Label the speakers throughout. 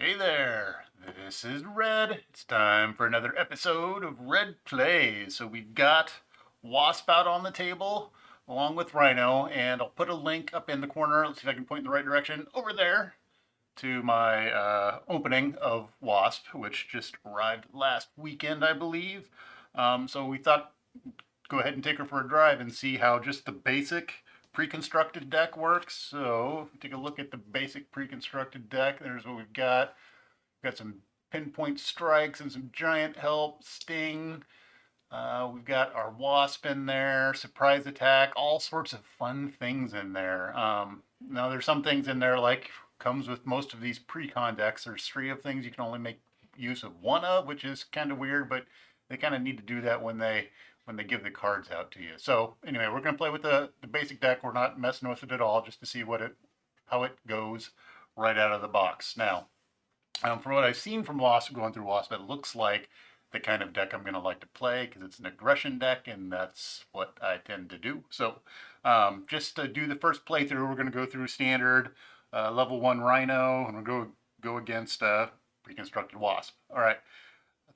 Speaker 1: Hey there, this is Red. It's time for another episode of Red Plays. So we've got Wasp out on the table along with Rhino, and I'll put a link up in the corner. Let's see if I can point in the right direction over there to my opening of Wasp, which just arrived last weekend, I believe. So we thought go ahead and take her for a drive and see how just the basic pre-constructed deck works. So if we take a look at the basic pre-constructed deck, there's what we've got. We've got some pinpoint strikes and some giant help, sting. We've got our wasp in there, surprise attack, all sorts of fun things in there. Now there's some things in there like comes with most of these pre-con decks. There's three of things you can only make use of one of, which is kind of weird, but they kind of need to do that when they give the cards out to you. So anyway, we're gonna play with the basic deck. We're not messing with it at all, just to see how it goes right out of the box. Now, from what I've seen from Wasp, going through Wasp, it looks like the kind of deck I'm going to like to play because it's an aggression deck, and that's what I tend to do. So, just to do the first playthrough, we're going to go through standard level 1 Rhino, and we'll go against pre-constructed Wasp. All right.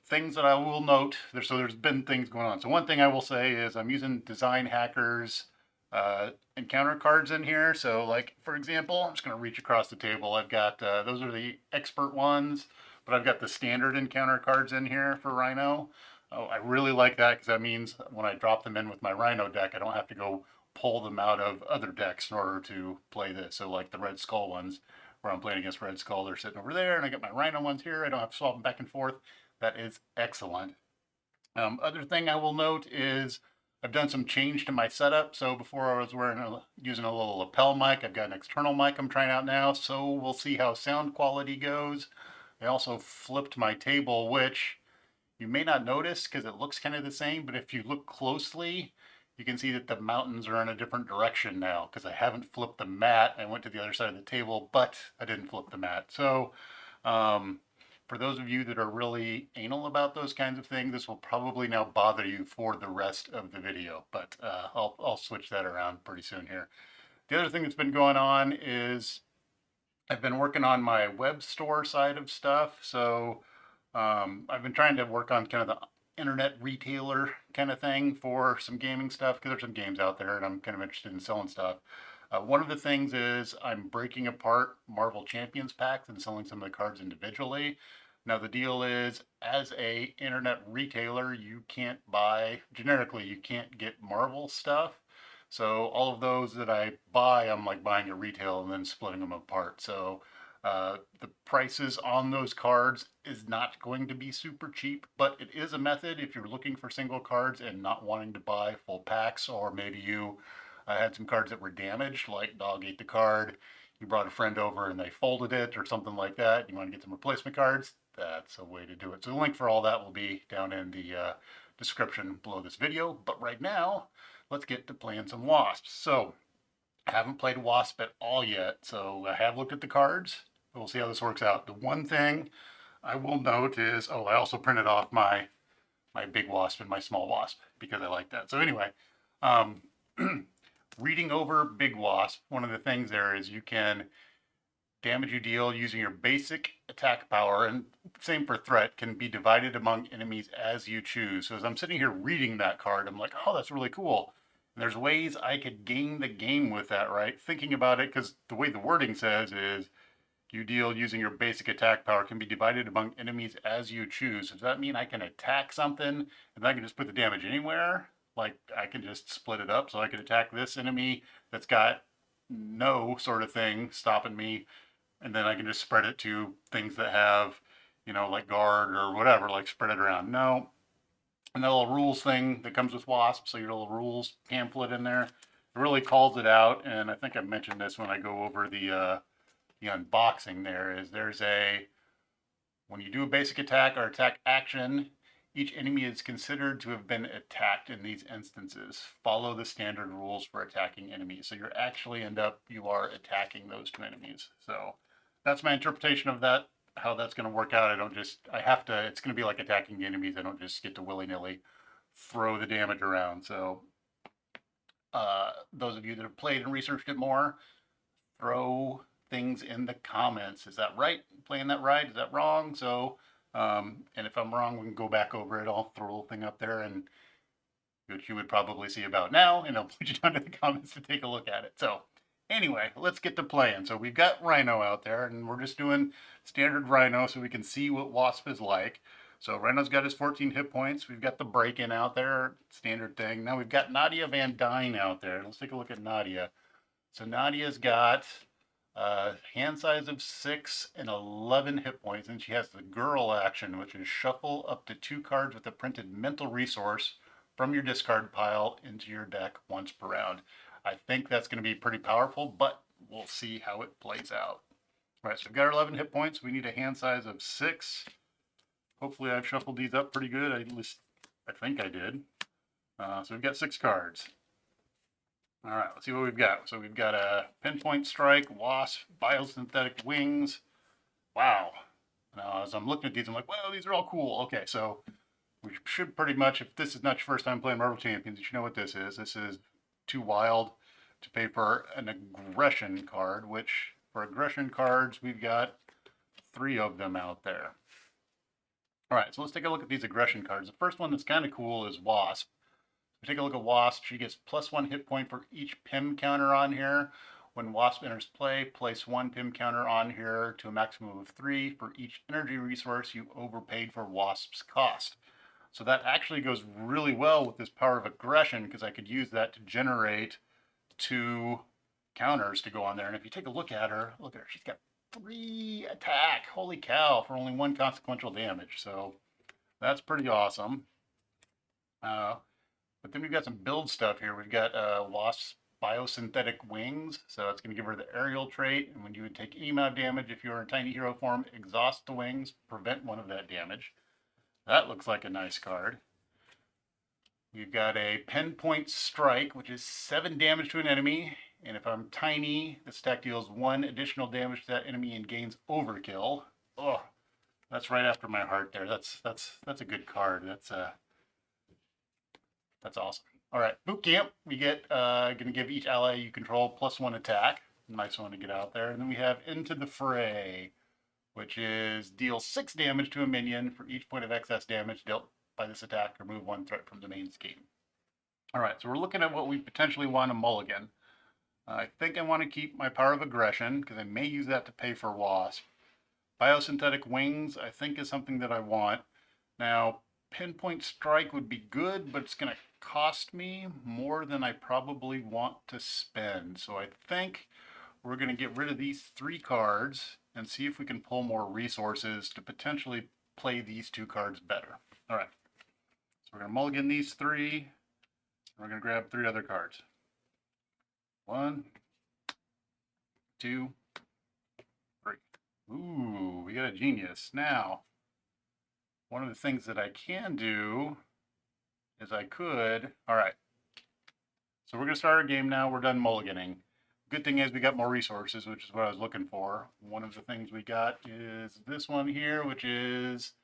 Speaker 1: Things that I will note, there's been things going on. So one thing I will say is I'm using Design Hacker's encounter cards in here. So like, for example, I'm just going to reach across the table. I've got, those are the expert ones, but I've got the standard encounter cards in here for Rhino. Oh, I really like that because that means when I drop them in with my Rhino deck, I don't have to go pull them out of other decks in order to play this. So like the Red Skull ones, where I'm playing against Red Skull, they're sitting over there, and I got my Rhino ones here. I don't have to swap them back and forth. That is excellent. Other thing I will note is I've done some change to my setup. So before I was using a little lapel mic. I've got an external mic I'm trying out now. So we'll see how sound quality goes. I also flipped my table, which you may not notice because it looks kind of the same. But if you look closely, you can see that the mountains are in a different direction now because I haven't flipped the mat. I went to the other side of the table, but I didn't flip the mat. So um, for those of you that are really anal about those kinds of things, this will probably now bother you for the rest of the video, but I'll switch that around pretty soon here. The other thing that's been going on is I've been working on my web store side of stuff. So I've been trying to work on kind of the internet retailer kind of thing for some gaming stuff because there's some games out there and I'm kind of interested in selling stuff. One of the things is I'm breaking apart Marvel Champions packs and selling some of the cards individually. Now the deal is, as a internet retailer, you can't buy generically. You can't get Marvel stuff. So all of those that I buy, I'm like buying at retail and then splitting them apart. So the prices on those cards is not going to be super cheap, but it is a method if you're looking for single cards and not wanting to buy full packs, or maybe you had some cards that were damaged, like Dog ate the card. You brought a friend over and they folded it or something like that. You want to get some replacement cards. That's a way to do it. So the link for all that will be down in the description below this video. But right now, let's get to playing some Wasps. So I haven't played Wasp at all yet. So I have looked at the cards. We'll see how this works out. The one thing I will note is, oh, I also printed off my big wasp and my small wasp because I like that. So anyway, um, reading over big wasp, one of the things there is you can damage you deal using your basic attack power, and same for threat, can be divided among enemies as you choose. So as I'm sitting here reading that card, I'm like, oh, that's really cool. And there's ways I could game the game with that, right? Thinking about it, because the way the wording says is you deal using your basic attack power can be divided among enemies as you choose. Does that mean I can attack something and I can just put the damage anywhere? Like I can just split it up so I can attack this enemy that's got no sort of thing stopping me, and then I can just spread it to things that have, like guard or whatever, like spread it around. No. And that little rules thing that comes with Wasp, so your little rules pamphlet in there, it really calls it out. And I think I mentioned this when I go over the unboxing. When you do a basic attack or attack action, each enemy is considered to have been attacked in these instances. Follow the standard rules for attacking enemies. So you are attacking those two enemies. So that's my interpretation of that, how that's going to work out. It's going to be like attacking the enemies. I don't just get to willy-nilly throw the damage around. So those of you that have played and researched it more, throw things in the comments. Is that right? Playing that right? Is that wrong? So, and if I'm wrong, we can go back over it. I'll throw a little thing up there, and which you would probably see about now, and I'll put you down in the comments to take a look at it. So anyway, let's get to playing. So we've got Rhino out there, and we're just doing standard Rhino so we can see what Wasp is like. So Rhino's got his 14 hit points. We've got the break-in out there, standard thing. Now we've got Nadia Van Dyne out there. Let's take a look at Nadia. So Nadia's got hand size of 6 and 11 hit points, and she has the girl action, which is shuffle up to 2 cards with a printed mental resource from your discard pile into your deck once per round. I think that's going to be pretty powerful, but we'll see how it plays out. All right, so we've got our 11 hit points. We need a hand size of 6. Hopefully I've shuffled these up pretty good. I think I did. So we've got 6 cards. All right, let's see what we've got. So we've got a Pinpoint Strike, Wasp, Biosynthetic Wings. Wow. Now, as I'm looking at these, I'm like, well, these are all cool. Okay, so we should pretty much, if this is not your first time playing Marvel Champions, you should know what this is. This is too wild to pay for an aggression card, which for aggression cards, we've got 3 of them out there. All right, so let's take a look at these aggression cards. The first one that's kind of cool is Wasp. If we take a look at Wasp, she gets +1 hit point for each PIM counter on here. When Wasp enters play, place 1 PIM counter on here to a maximum of 3 for each energy resource you overpaid for Wasp's cost. So that actually goes really well with this power of aggression, because I could use that to generate 2 counters to go on there. And if you take a look at her, she's got 3 attack. Holy cow, for only 1 consequential damage. So that's pretty awesome. But then we've got some build stuff here. We've got Wasp Biosynthetic Wings. So it's going to give her the aerial trait. And when you would take any amount of damage, if you're in tiny hero form, exhaust the wings, prevent 1 of that damage. That looks like a nice card. We've got a Pinpoint Strike, which is 7 damage to an enemy. And if I'm tiny, the stack deals 1 additional damage to that enemy and gains overkill. Oh, that's right after my heart there. That's a good card. That's awesome. All right, Boot Camp. We get going to give each ally you control +1 attack. Nice one to get out there. And then we have Into the Fray, which is deal 6 damage to a minion for each point of excess damage dealt by this attack. Remove 1 threat from the main scheme. All right, so we're looking at what we potentially want to mulligan. I think I want to keep my power of aggression, because I may use that to pay for Wasp. Biosynthetic Wings, I think, is something that I want. Now, Pinpoint Strike would be good, but it's going to cost me more than I probably want to spend. So I think we're going to get rid of these 3 cards and see if we can pull more resources to potentially play these 2 cards better. All right, so we're going to mulligan these 3. We're going to grab 3 other cards. 1, 2, 3. Ooh, we got a genius. Now, one of the things that I can do is all right, so we're going to start our game now. We're done mulliganing. Good thing is we got more resources, which is what I was looking for. One of the things we got is this one here, which is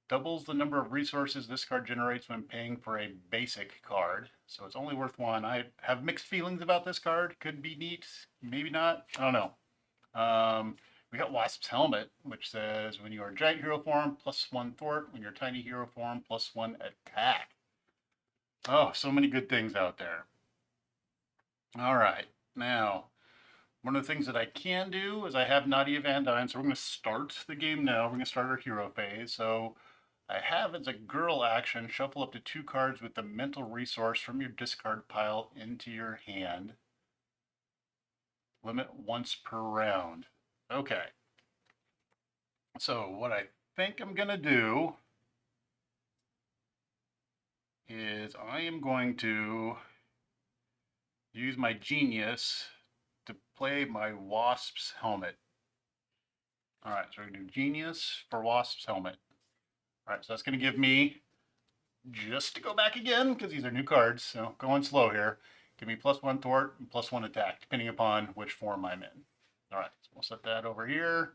Speaker 1: doubles the number of resources this card generates when paying for a basic card. So it's only worth 1. I have mixed feelings about this card. Could be neat, maybe not. I don't know. We got Wasp's Helmet, which says when you are giant hero form, +1 thwart. When you're tiny hero form, +1 attack. Oh, so many good things out there. All right, now, one of the things that I can do is I have Nadia Van Dyne, so we're going to start the game now. We're going to start our hero phase. So I have, as a girl action, shuffle up to 2 cards with the mental resource from your discard pile into your hand. Limit once per round. Okay. So what I think I'm going to do is I am going to use my genius to play my Wasp's Helmet. All right, so we're going to do Genius for Wasp's Helmet. All right, so that's going to give me, just to go back again, because these are new cards, so going slow here, give me +1 thwart and +1 attack, depending upon which form I'm in. All right, so we'll set that over here.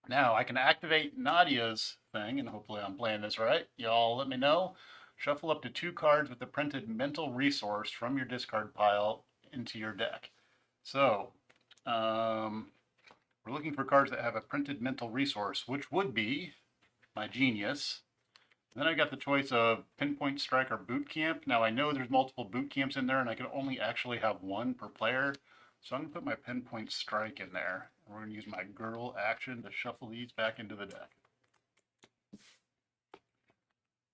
Speaker 1: Now I can activate Nadia's thing, and hopefully I'm playing this right. Y'all let me know. Shuffle up to 2 cards with the printed mental resource from your discard pile into your deck. So We're looking for cards that have a printed mental resource, which would be my genius. Then I got the choice of Pinpoint Strike or Boot Camp. Now I know there's multiple boot camps in there, and I can only actually have one per player. So I'm gonna put my Pinpoint Strike in there. We're gonna use my Girdle action to shuffle these back into the deck.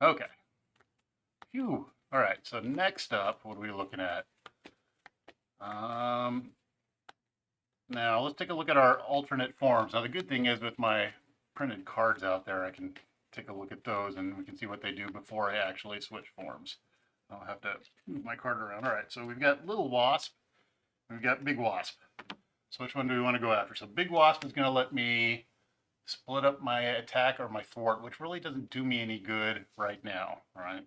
Speaker 1: Okay. Phew. All right. So next up, what are we looking at? Now let's take a look at our alternate forms. Now the good thing is with my printed cards out there, I can take a look at those and we can see what they do before I actually switch forms. I'll have to move my card around. All right, so we've got Little Wasp, and we've got Big Wasp. So which one do we want to go after? So Big Wasp is going to let me split up my attack or my thwart, which really doesn't do me any good right now, right?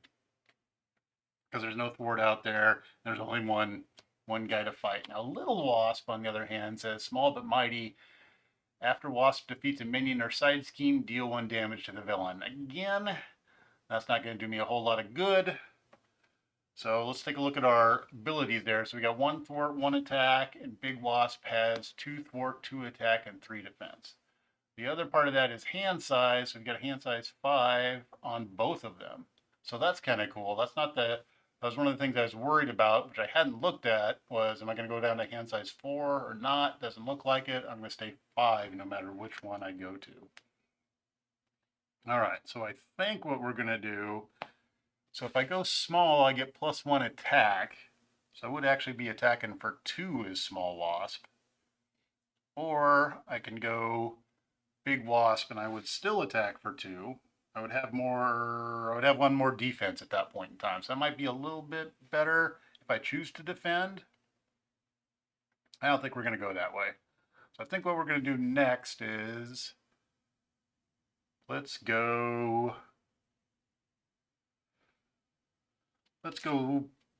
Speaker 1: Because there's no thwart out there. There's only one guy to fight. Now, Little Wasp, on the other hand, says small but mighty. After Wasp defeats a minion or side scheme, deal 1 damage to the villain. Again, that's not going to do me a whole lot of good. So let's take a look at our abilities there. So we got 1 thwart, 1 attack, and Big Wasp has 2 thwart, 2 attack, and 3 defense. The other part of that is hand size. So we've got a hand size 5 on both of them. So that's kind of cool. That's not the That was one of the things I was worried about, which I hadn't looked at, was am I going to go down to hand size 4 or not? Doesn't look like it. I'm going to stay 5 no matter which one I go to. All right, so I think what we're going to do, so if I go small, I get +1 attack. So I would actually be attacking for 2 as Small Wasp. Or I can go Big Wasp and I would still attack for 2. I would have 1 more defense at that point in time. So that might be a little bit better if I choose to defend. I don't think we're going to go that way. So I think what we're going to do next is let's go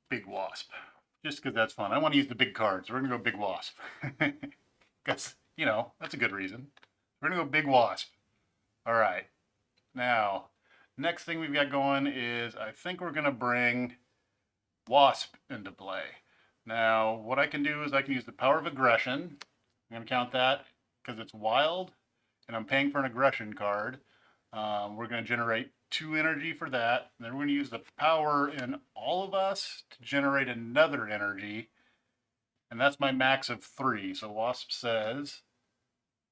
Speaker 1: Big Wasp. Just because that's fun. I want to use the big cards. We're going to go Big Wasp. Because, that's a good reason. We're going to go Big Wasp. All right. Now, next thing we've got going is I think we're going to bring Wasp into play. Now, what I can do is I can use the power of aggression. I'm going to count that because it's wild, and I'm paying for an aggression card. We're going to generate 2 energy for that. And then we're going to use the power in all of us to generate another energy. And that's my max of 3. So Wasp says,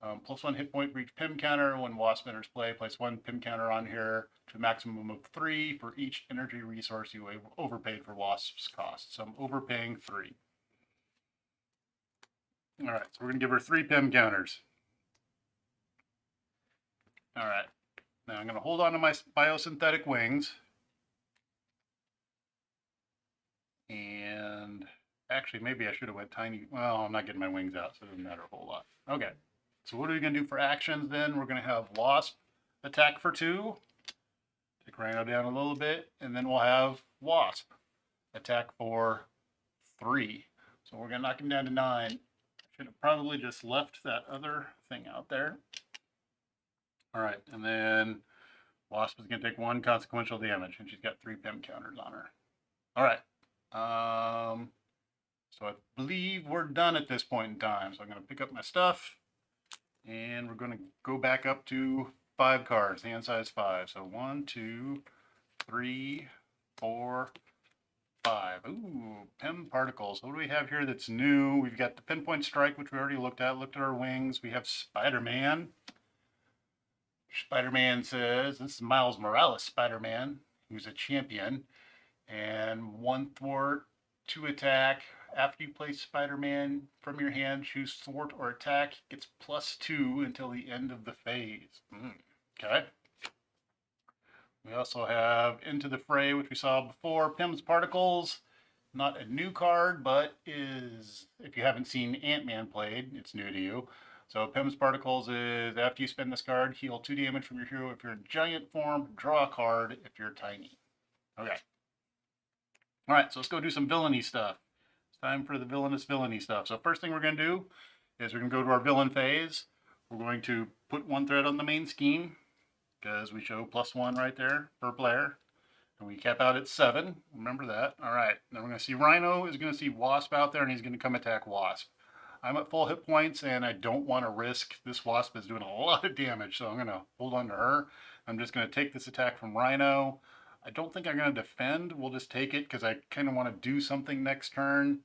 Speaker 1: +1 hit point for each PIM counter. When Wasp enters play, place 1 PIM counter on here to a maximum of 3 for each energy resource you overpaid for Wasp's cost. So I'm overpaying 3. All right, so we're going to give her 3 PIM counters. All right, now I'm going to hold on to my biosynthetic wings. And actually, maybe I should have went tiny. Well, I'm not getting my wings out, so it doesn't matter a whole lot. Okay, so what are we going to do for actions then? We're going to have Wasp attack for 2. Take Rhino down a little bit, and then we'll have Wasp attack for 3. So we're going to knock him down to 9. Should have probably just left that other thing out there. All right, and then Wasp is going to take 1 consequential damage, and she's got 3 PIM counters on her. All right. So I believe we're done at this point in time. So I'm going to pick up my stuff, and we're going to go back up to 5 cards, hand size 5. So 1, 2, 3, 4, 5. Ooh, PIM particles. What do we have here that's new? We've got the Pinpoint Strike, which we already looked at our wings. We have Spider-Man. Spider-Man says, this is Miles Morales Spider-Man, who's a champion. And 1 thwart, 2 attack. After you play Spider-Man from your hand, choose thwart or attack. Gets +2 until the end of the phase. Okay. We also have Into the Fray, which we saw before. Pim's Particles, not a new card, but is, if you haven't seen Ant-Man played, it's new to you. So Pim's Particles is, after you spend this card, heal 2 damage from your hero if you're in giant form, draw a card if you're tiny. Okay. All right, so let's go do some villainy stuff. It's time for the villainy stuff. So first thing we're going to do is we're going to go to our villain phase. We're going to put 1 thread on the main scheme, because we show +1 right there per player. And we cap out at 7. Remember that. All right. Then we're going to see Rhino is going to see Wasp out there, and he's going to come attack Wasp. I'm at full hit points and I don't want to risk. This Wasp is doing a lot of damage, so I'm going to hold on to her. I'm just going to take this attack from Rhino. I don't think I'm going to defend. We'll just take it because I kind of want to do something next turn.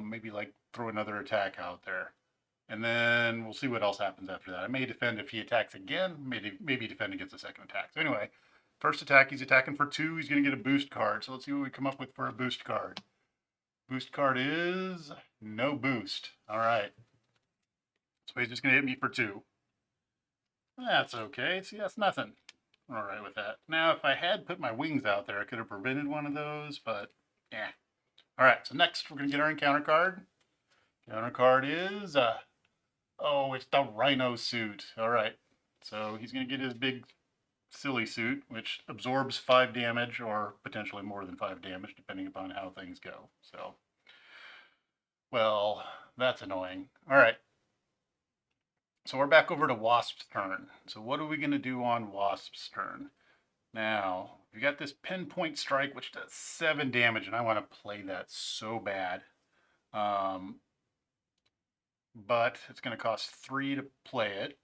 Speaker 1: Maybe like throw another attack out there. And then we'll see what else happens after that. I may defend if he attacks again, maybe defend against the second attack. So anyway, first attack, he's attacking for 2. He's going to get a boost card. So let's see what we come up with for a boost card. Boost card is no boost. All right. So he's just going to hit me for 2. That's okay. See, that's nothing. All right with that. Now, if I had put my wings out there, I could have prevented one of those, but yeah. All right, so next we're going to get our encounter card. Counter card is, oh, it's the Rhino suit. All right, so he's going to get his big silly suit, which absorbs 5 damage or potentially more than 5 damage, depending upon how things go. So, well, that's annoying. All right, so we're back over to Wasp's turn. So what are we going to do on Wasp's turn? Now, we got this Pinpoint Strike, which does 7 damage, and I want to play that so bad. But it's going to cost 3 to play it,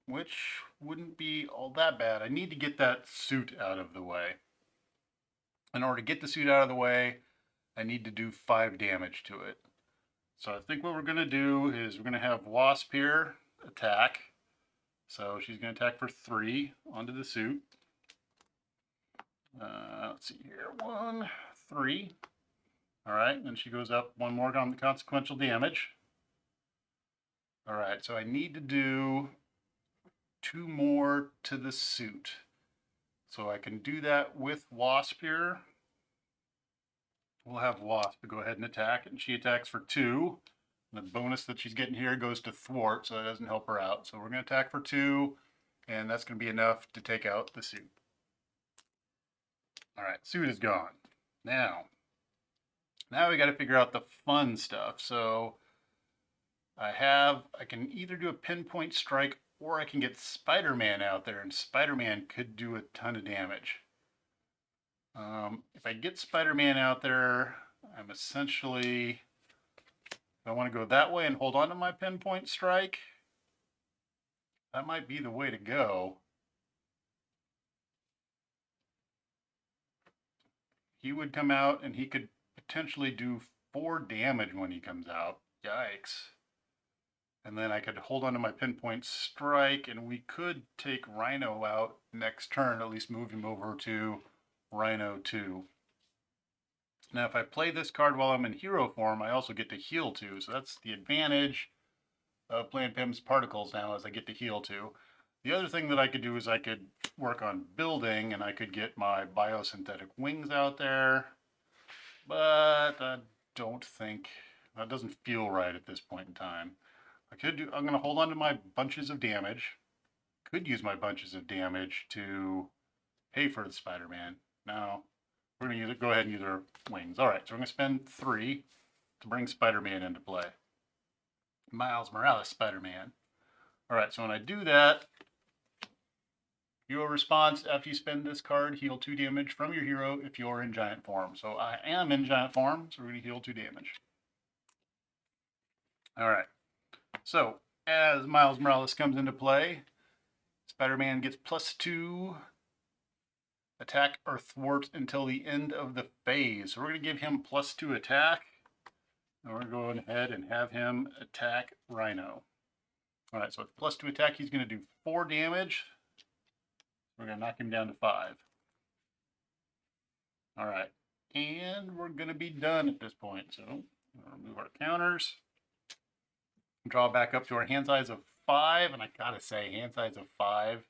Speaker 1: which wouldn't be all that bad. I need to get that suit out of the way. In order to get the suit out of the way, I need to do 5 damage to it. So I think what we're going to do is we're going to have Wasp here attack. So she's going to attack for 3 onto the suit. Let's see here. 1, 3. All right, and she goes up 1 more on the consequential damage. All right, so I need to do 2 more to the suit. So I can do that with Wasp here. We'll have Wasp go ahead and attack, and she attacks for 2. The bonus that she's getting here goes to thwart, so that doesn't help her out. So we're going to attack for 2, and that's going to be enough to take out the suit. All right, suit is gone. Now we got to figure out the fun stuff. So I can either do a Pinpoint Strike or I can get Spider-Man out there, and Spider-Man could do a ton of damage. If I get Spider-Man out there, I'm essentially, if I want to go that way and hold on to my Pinpoint Strike, that might be the way to go. He would come out and he could potentially do 4 damage when he comes out. Yikes. And then I could hold on to my Pinpoint Strike, and we could take Rhino out next turn, at least move him over to Rhino 2. Now, if I play this card while I'm in hero form, I also get to heal 2. So that's the advantage of playing Pim's Particles now, is I get to heal 2. The other thing that I could do is I could work on building, and I could get my biosynthetic wings out there. But I don't think, that doesn't feel right at this point in time. I'm going to hold on to my bunches of damage. Could use my bunches of damage to pay for the Spider-Man. Now, we're going to go ahead and use our wings. All right, so we're going to spend 3 to bring Spider-Man into play. Miles Morales Spider-Man. All right, so when I do that, hero response after you spend this card, heal 2 damage from your hero if you're in giant form. So I am in giant form, so we're going to heal 2 damage. All right. So, as Miles Morales comes into play, Spider-Man gets +2 attack or thwart until the end of the phase. So we're going to give him +2 attack, and we're going ahead and have him attack Rhino. All right, so with +2 attack, he's going to do 4 damage. We're going to knock him down to 5. All right, and we're going to be done at this point. So we'll remove our counters. Draw back up to our hand size of 5, and I gotta say, hand size of 5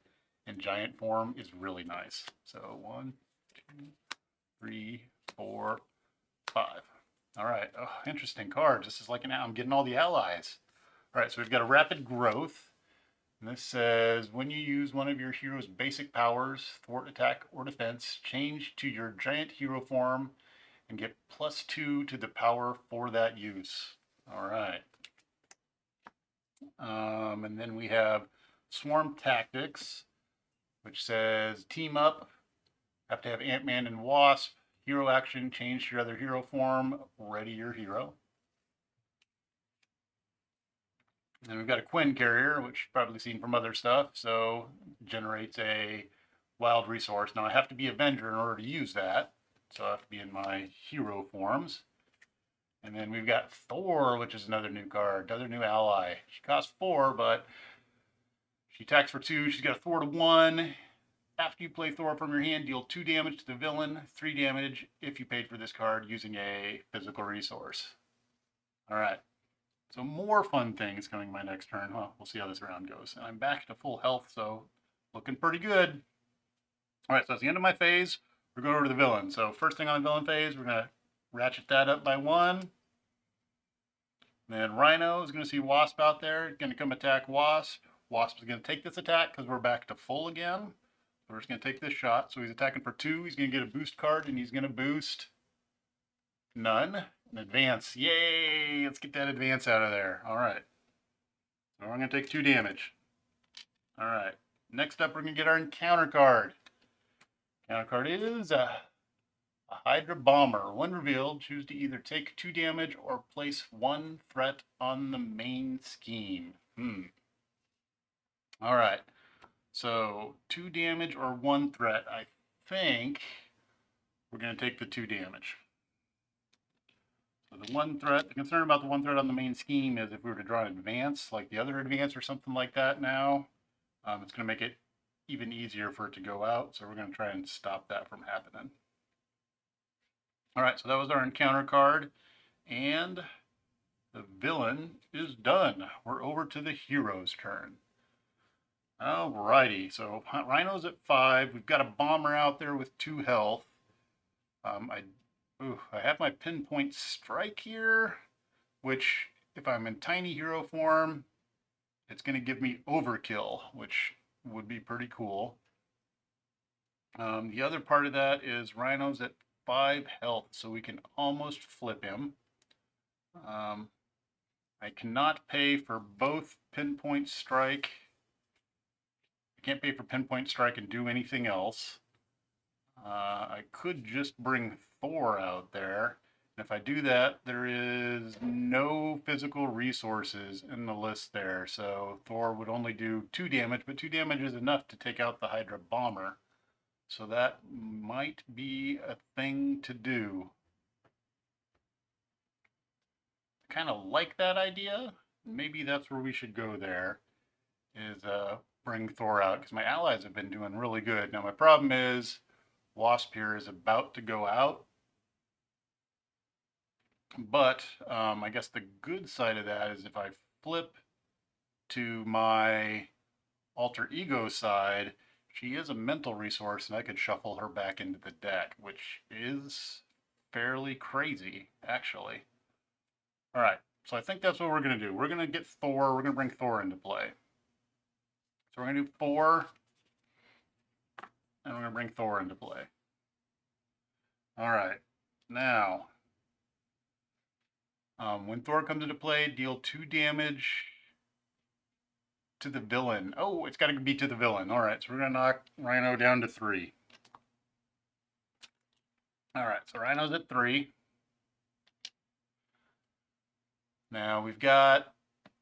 Speaker 1: in giant form is really nice. So 1, 2, 3, 4, 5. All right, oh, interesting cards. This is like I'm getting all the allies. All right, so we've got a rapid growth. And this says, when you use one of your hero's basic powers, thwart, attack, or defense, change to your giant hero form and get +2 to the power for that use. All right. And then we have Swarm Tactics, which says team up, have to have Ant-Man and Wasp, hero action, change to your other hero form, ready your hero. And we've got a Quinn carrier, which you've probably seen from other stuff, so generates a wild resource. Now I have to be Avenger in order to use that, so I have to be in my hero forms. And then we've got Thor, which is another new card, another new ally. She costs 4, but she attacks for 2. She's got a 4/1. After you play Thor from your hand, deal 2 damage to the villain, 3 damage if you paid for this card using a physical resource. All right. So more fun things coming my next turn. Well, we'll see how this round goes. And I'm back to full health, so looking pretty good. All right, so that's the end of my phase. We're going over to the villain. So first thing on the villain phase, we're going to ratchet that up by 1. Then Rhino is going to see Wasp out there. Going to come attack Wasp. Wasp is going to take this attack because we're back to full again. So we're just going to take this shot. So he's attacking for 2. He's going to get a boost card, and he's going to boost none. An advance. Yay! Let's get that advance out of there. All right. So we're going to take 2 damage. All right. Next up, we're going to get our encounter card. Encounter card is a Hydra Bomber. When revealed, choose to either take 2 damage or place 1 threat on the main scheme. All right. So 2 damage or 1 threat. I think we're going to take the 2 damage. So the 1 threat, the concern about the 1 threat on the main scheme is if we were to draw an advance, like the other advance or something like that now, it's going to make it even easier for it to go out. So we're going to try and stop that from happening. All right, so that was our encounter card. And the villain is done. We're over to the hero's turn. Alrighty, so Rhino's at 5. We've got a bomber out there with 2 health. I have my Pinpoint Strike here, which if I'm in tiny hero form, it's going to give me overkill, which would be pretty cool. The other part of that is Rhino's at 5 health, so we can almost flip him. I cannot pay for both Pinpoint Strike. I can't pay for Pinpoint Strike and do anything else. I could just bring Thor out there. And if I do that, there is no physical resources in the list there. So Thor would only do 2 damage, but 2 damage is enough to take out the Hydra Bomber. So that might be a thing to do. I kind of like that idea. Maybe that's where we should go there, is bring Thor out, because my allies have been doing really good. Now my problem is Wasp here is about to go out, but I guess the good side of that is if I flip to my alter ego side, she is a mental resource and I could shuffle her back into the deck, which is fairly crazy, actually. All right, so I think that's what we're going to do. We're going to get Thor, we're going to bring Thor into play. So we're going to do 4, and we're going to bring Thor into play. All right, now, when Thor comes into play, deal 2 damage to the villain. Oh, it's got to be to the villain. All right, so we're going to knock Rhino down to 3. All right, so Rhino's at 3. Now we've got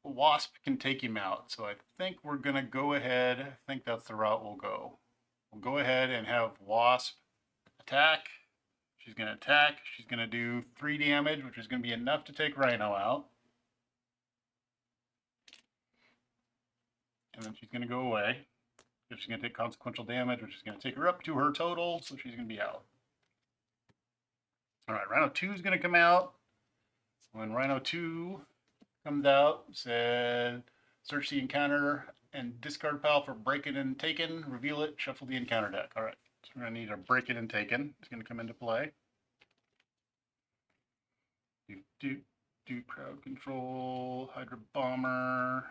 Speaker 1: Wasp can take him out, so I think we're going to go ahead. I think that's the route we'll go. We'll go ahead and have Wasp attack. She's going to attack. She's going to do 3 damage, which is going to be enough to take Rhino out. And then she's going to go away. She's going to take consequential damage, which is going to take her up to her total, so she's going to be out. All right, Rhino 2 is going to come out. When Rhino 2 comes out, said search the encounter and discard pile for break it and taken, reveal it, shuffle the encounter deck. All right, so we're going to need a break it and taken. It's going to come into play. Do crowd control, Hydra Bomber,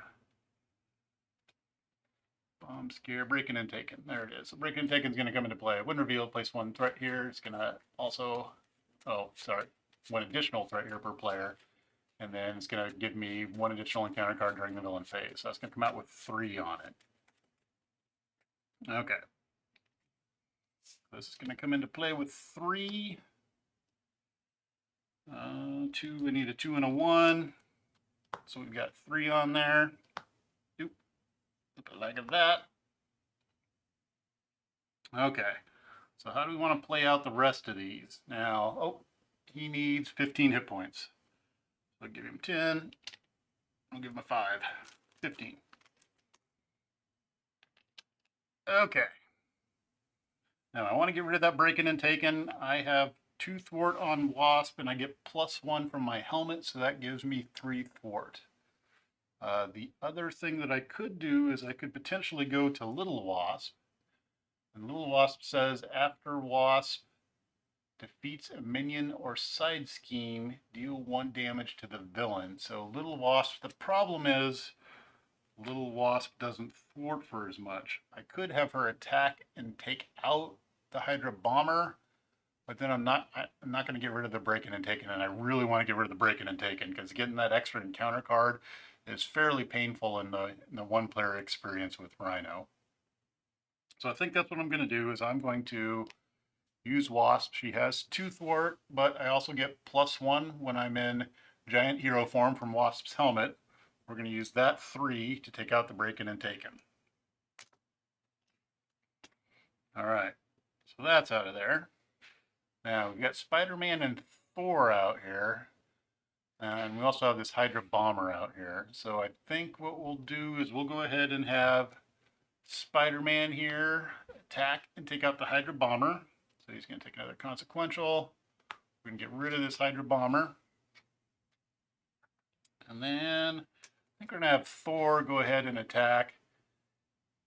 Speaker 1: bomb scare, breaking and taken. There it is. So breaking and taken is going to come into play. When revealed, place 1 threat here. It's going to also, 1 additional threat here per player. And then it's going to give me 1 additional encounter card during the villain phase. So that's going to come out with 3 on it. Okay. This is going to come into play with 3. 2, I need a 2 and a 1. So we've got 3 on there. Oop, flip it like that. Okay, so how do we want to play out the rest of these? Now, oh, he needs 15 hit points. So I'll give him 10. I'll give him a 5. 15. Okay. Now I want to get rid of that breaking and taking. I have 2 thwart on Wasp, and I get +1 from my helmet, so that gives me 3 thwart. The other thing that I could do is I could potentially go to Little Wasp. And Little Wasp says after Wasp defeats a minion or side scheme, deal 1 damage to the villain. So Little Wasp, the problem is Little Wasp doesn't thwart for as much. I could have her attack and take out the Hydra Bomber, but then I'm not going to get rid of the breaking and taking, and I really want to get rid of the breaking and taking because getting that extra encounter card is fairly painful in the one-player experience with Rhino. So I think that's what I'm going to do is I'm going to use Wasp. She has 2 thwart, but I also get +1 when I'm in giant hero form from Wasp's helmet. We're going to use that 3 to take out the breaking and taking. All right, so that's out of there. Now we've got Spider-Man and Thor out here. And we also have this Hydra Bomber out here. So I think what we'll do is we'll go ahead and have Spider-Man here attack and take out the Hydra Bomber. So he's going to take another consequential. We can get rid of this Hydra Bomber. And then I think we're going to have Thor go ahead and attack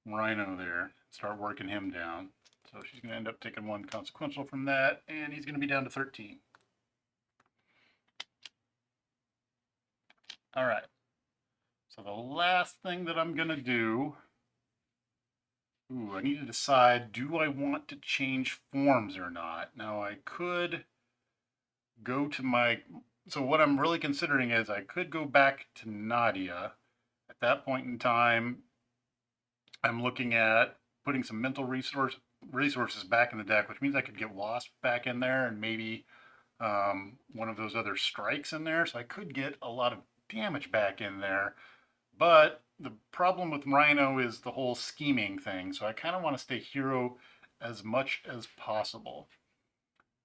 Speaker 1: Rhino there. Start working him down. So she's going to end up taking 1 consequential from that. And he's going to be down to 13. All right. So the last thing that I'm going to do, I need to decide, do I want to change forms or not? Now I could go to my, so what I'm really considering is I could go back to Nadia. At that point in time, I'm looking at putting some mental resources back in the deck, which means I could get Wasp back in there and maybe one of those other strikes in there. So I could get a lot of damage back in there. But the problem with Rhino is the whole scheming thing. So I kind of want to stay hero as much as possible.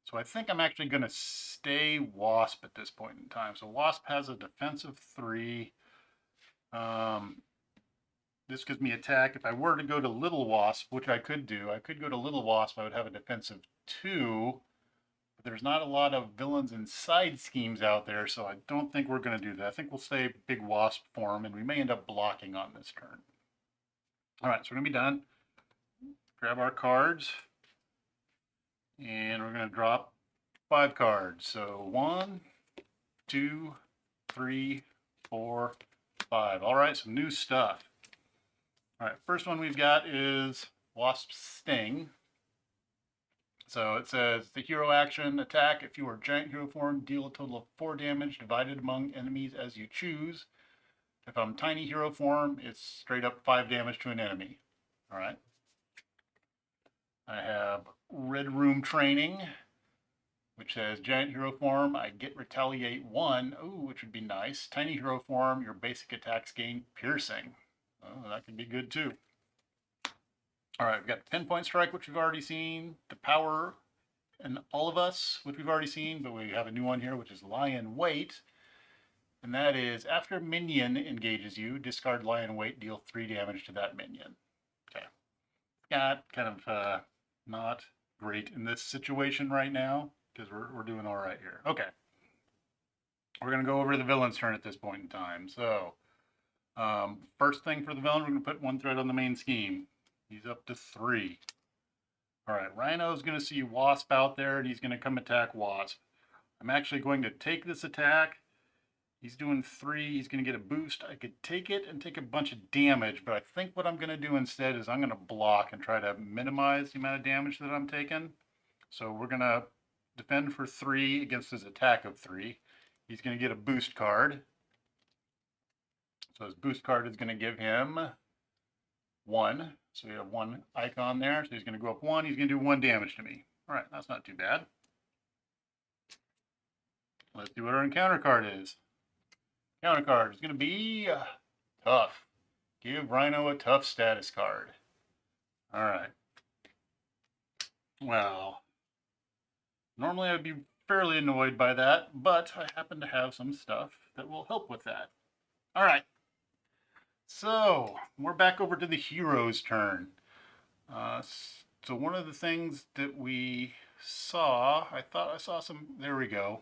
Speaker 1: So I think I'm actually going to stay Wasp at this point in time. So Wasp has a defensive 3. This gives me attack. If I were to go to Little Wasp, which I could do, I could go to Little Wasp. I would have a defensive 2. But there's not a lot of villains and side schemes out there, so I don't think we're going to do that. I think we'll stay Big Wasp form, and we may end up blocking on this turn. All right, so we're going to be done. Grab our cards, and we're going to drop 5 cards. So 1, 2, 3, 4, 5. All right, some new stuff. All right, first one we've got is Wasp Sting. So it says the hero action attack. If you are giant hero form, deal a total of 4 damage divided among enemies as you choose. If I'm tiny hero form, it's straight up 5 damage to an enemy. All right. I have Red Room Training, which says giant hero form, I get retaliate 1. Ooh, which would be nice. Tiny hero form, your basic attacks gain piercing. Oh, that could be good too. All right, we've got Pinpoint Strike, which we've already seen. The Power and All of Us, which we've already seen, but we have a new one here, which is Lie in Wait. And that is, after a minion engages you, discard Lie in Wait, deal 3 damage to that minion. Okay. Got kind of not great in this situation right now, because we're doing all right here. Okay. We're going to go over the villain's turn at this point in time. So, first thing for the villain, we're going to put 1 threat on the main scheme. He's up to 3. All right, Rhino's going to see Wasp out there, and he's going to come attack Wasp. I'm actually going to take this attack. He's doing 3. He's going to get a boost. I could take it and take a bunch of damage, but I think what I'm going to do instead is I'm going to block and try to minimize the amount of damage that I'm taking. So we're going to defend for 3 against his attack of 3. He's going to get a boost card. So his boost card is going to give him 1. So we have 1 icon there. So he's going to go up 1. He's going to do 1 damage to me. All right, that's not too bad. Let's see what our encounter card is. Counter card is going to be tough. Give Rhino a tough status card. All right. Well, normally I'd be fairly annoyed by that, but I happen to have some stuff that will help with that. All right. So we're back over to the hero's turn. So one of the things that we saw, I thought I saw some, there we go.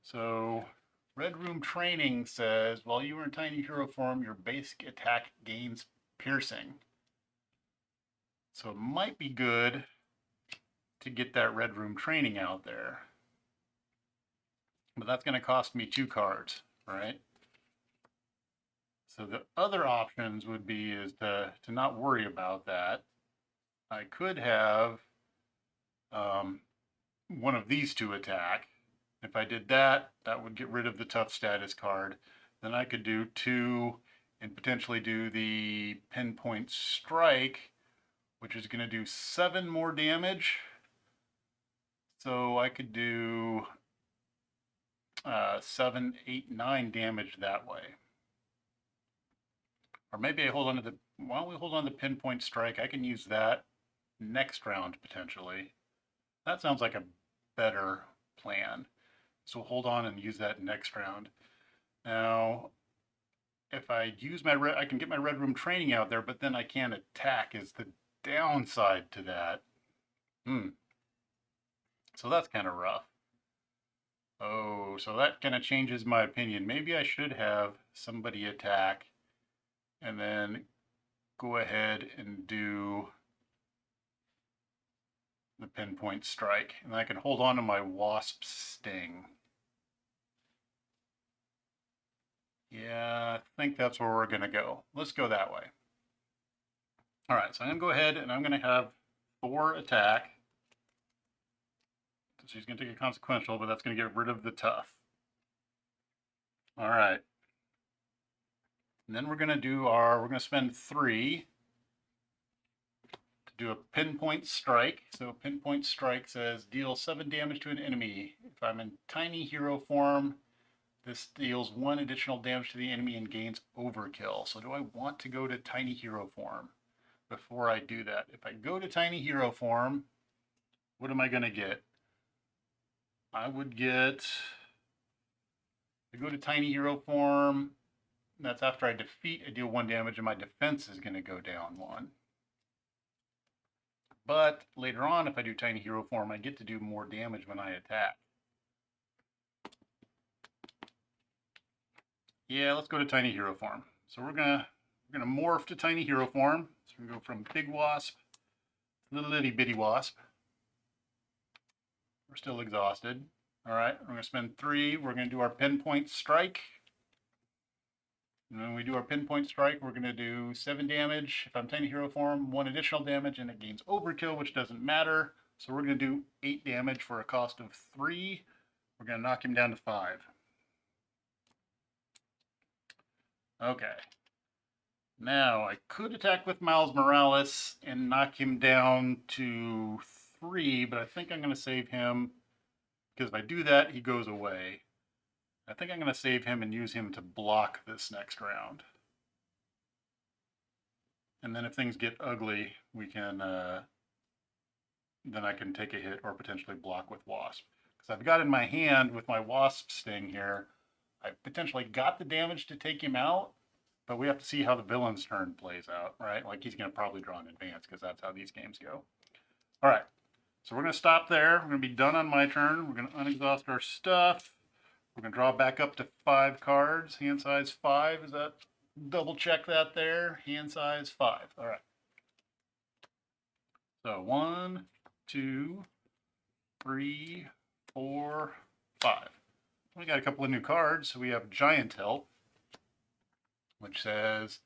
Speaker 1: So Red Room Training says, while you are in tiny hero form, your basic attack gains piercing. So it might be good to get that Red Room Training out there. But that's going to cost me 2 cards, right? So the other options would be is to not worry about that. I could have one of these 2 attack. If I did that, that would get rid of the tough status card. Then I could do 2 and potentially do the Pinpoint Strike, which is going to do 7 more damage. So I could do 7, 8, 9 damage that way. Or maybe I hold on to the, why don't we hold on to Pinpoint Strike? I can use that next round potentially. That sounds like a better plan. So we'll hold on and use that next round. Now, if I use my I can get my Red Room Training out there, but then I can't attack is the downside to that. So that's kind of rough. Oh, so that kind of changes my opinion. Maybe I should have somebody attack and then go ahead and do the Pinpoint Strike. And I can hold on to my Wasp Sting. Yeah, I think that's where we're going to go. Let's go that way. All right, so I'm going to go ahead and I'm going to have Thor attack. So she's going to take a consequential, but that's going to get rid of the tough. All right. And then we're going to do we're going to spend 3 to do a Pinpoint Strike. So Pinpoint Strike says deal 7 damage to an enemy. If I'm in tiny hero form, this deals 1 additional damage to the enemy and gains overkill. So do I want to go to tiny hero form before I do that? If I go to tiny hero form, what am I going to get? I would get, I go to tiny hero form, that's after I defeat, I deal 1 damage and my defense is going to go down 1. But later on, if I do tiny hero form, I get to do more damage when I attack. Yeah, let's go to tiny hero form. So we're gonna morph to tiny hero form. So we're gonna go from big wasp to little itty bitty wasp. We're still exhausted. All right, we're gonna spend 3. We're gonna do our Pinpoint Strike. And when we do our Pinpoint Strike, we're gonna do 7 damage. If I'm tiny hero form, 1 additional damage, and it gains overkill, which doesn't matter. So we're gonna do 8 damage for a cost of 3. We're gonna knock him down to 5. Okay. Now, I could attack with Miles Morales and knock him down to 3, but I think I'm going to save him, because if I do that, he goes away. I think I'm going to save him and use him to block this next round. And then if things get ugly, we can, then I can take a hit or potentially block with Wasp. Because I've got in my hand with my Wasp Sting here, I've potentially got the damage to take him out, but we have to see how the villain's turn plays out, right? Like he's going to probably draw in advance because that's how these games go. All right, so we're going to stop there. We're going to be done on my turn. We're going to unexhaust our stuff. We're going to draw back up to 5 cards. Hand size 5. Is that, double check that there? Hand size 5. All right. So 1, 2, 3, 4, 5. We got a couple of new cards. So we have Giant Help, which says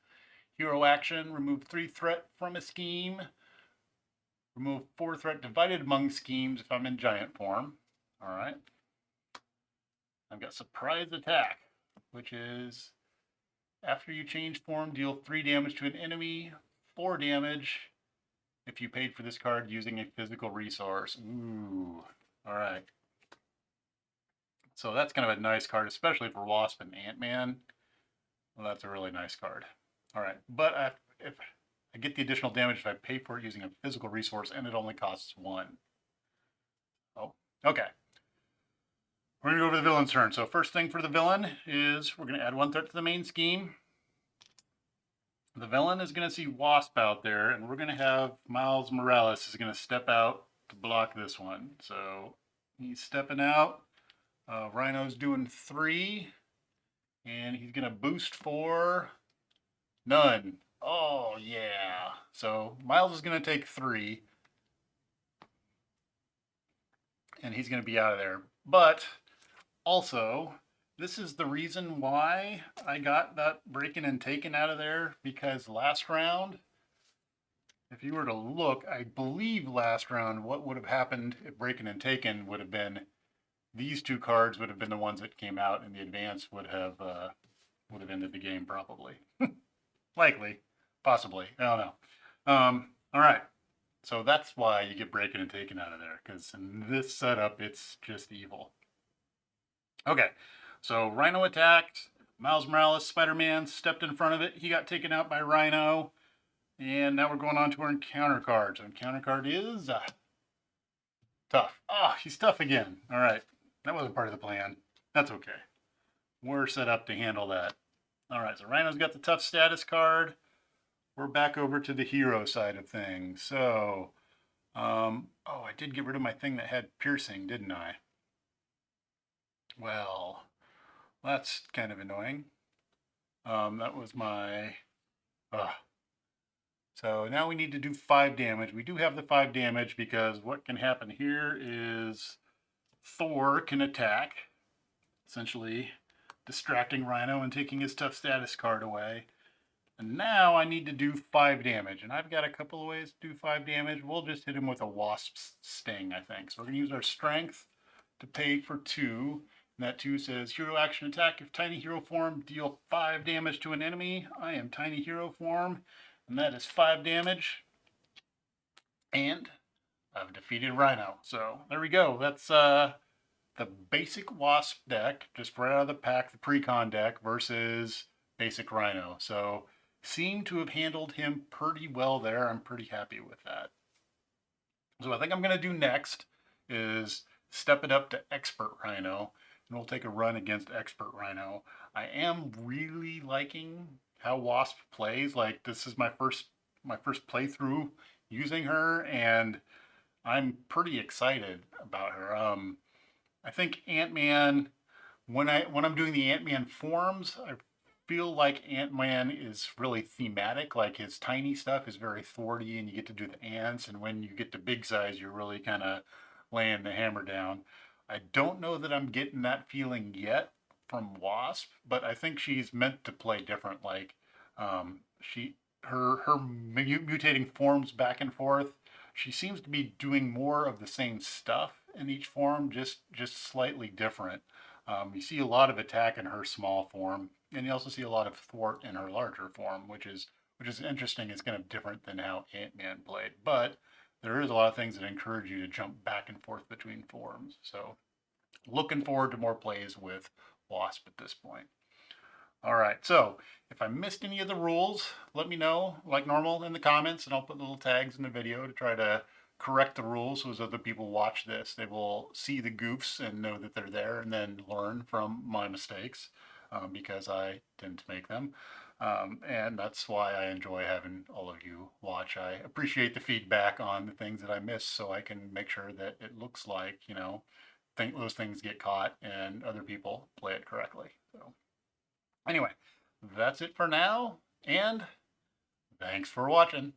Speaker 1: hero action, remove 3 threat from a scheme. Remove 4 threat divided among schemes if I'm in giant form. All right. I've got surprise attack, which is after you change form, deal 3 damage to an enemy, 4 damage if you paid for this card using a physical resource. Ooh. All right. So that's kind of a nice card, especially for Wasp and Ant-Man. Well, that's a really nice card. All right, but if I get the additional damage if I pay for it using a physical resource, and it only costs 1. Oh, okay. We're gonna go over the villain's turn. So first thing for the villain is we're gonna add 1 threat to the main scheme. The villain is gonna see Wasp out there, and we're gonna have Miles Morales is gonna step out to block this one. So he's stepping out. Rhino's doing 3, and he's gonna boost for none. Oh yeah. So Miles is gonna take 3, and he's gonna be out of there. But also, this is the reason why I got that breaking and taken out of there, because last round, if you were to look, I believe last round what would have happened if breaking and taken would have been these 2 cards would have been the ones that came out, and the advance would have ended the game probably. Likely, possibly, I don't know. All right, so that's why you get breaking and taken out of there, because in this setup it's just evil. Okay, so Rhino attacked. Miles Morales, Spider-Man, stepped in front of it. He got taken out by Rhino. And now we're going on to our encounter cards. Our encounter card is tough. Oh, he's tough again. All right, that wasn't part of the plan. That's okay. We're set up to handle that. All right, so Rhino's got the tough status card. We're back over to the hero side of things. So, oh, I did get rid of my thing that had piercing, didn't I? Well, that's kind of annoying. That was my... So now we need to do 5 damage. We do have the 5 damage because what can happen here is Thor can attack, essentially distracting Rhino and taking his tough status card away. And now I need to do 5 damage. And I've got a couple of ways to do 5 damage. We'll just hit him with a Wasp Sting, I think. So we're going to use our Strength to pay for 2. And that 2 says Hero Action Attack. If Tiny Hero Form, deal 5 damage to an enemy. I am Tiny Hero Form, and that is 5 damage. And I've defeated Rhino. So there we go. That's the basic Wasp deck, just right out of the pack, the pre-con deck versus basic Rhino. So seem to have handled him pretty well there. I'm pretty happy with that. So what I think I'm going to do next is step it up to Expert Rhino, and we'll take a run against Expert Rhino. I am really liking how Wasp plays. Like, this is my first playthrough using her, and I'm pretty excited about her. I think Ant-Man, when I'm doing the Ant-Man forms, I feel like Ant-Man is really thematic. Like, his tiny stuff is very Thor-y, and you get to do the ants, and when you get to big size, you're really kind of laying the hammer down. I don't know that I'm getting that feeling yet from Wasp, but I think she's meant to play different. Like, her mutating forms back and forth. She seems to be doing more of the same stuff in each form, just slightly different. You see a lot of attack in her small form, and you also see a lot of thwart in her larger form, which is interesting. It's kind of different than how Ant-Man played, but there is a lot of things that encourage you to jump back and forth between forms. So looking forward to more plays with Wasp at this point. All right, so if I missed any of the rules, let me know, like normal, in the comments, and I'll put little tags in the video to try to correct the rules so as other people watch this. They will see the goofs and know that they're there, and then learn from my mistakes, because I tend to make them. And that's why I enjoy having all of you watch. I appreciate the feedback on the things that I miss, so I can make sure that it looks like, those things get caught and other people play it correctly. So anyway, that's it for now, and thanks for watching.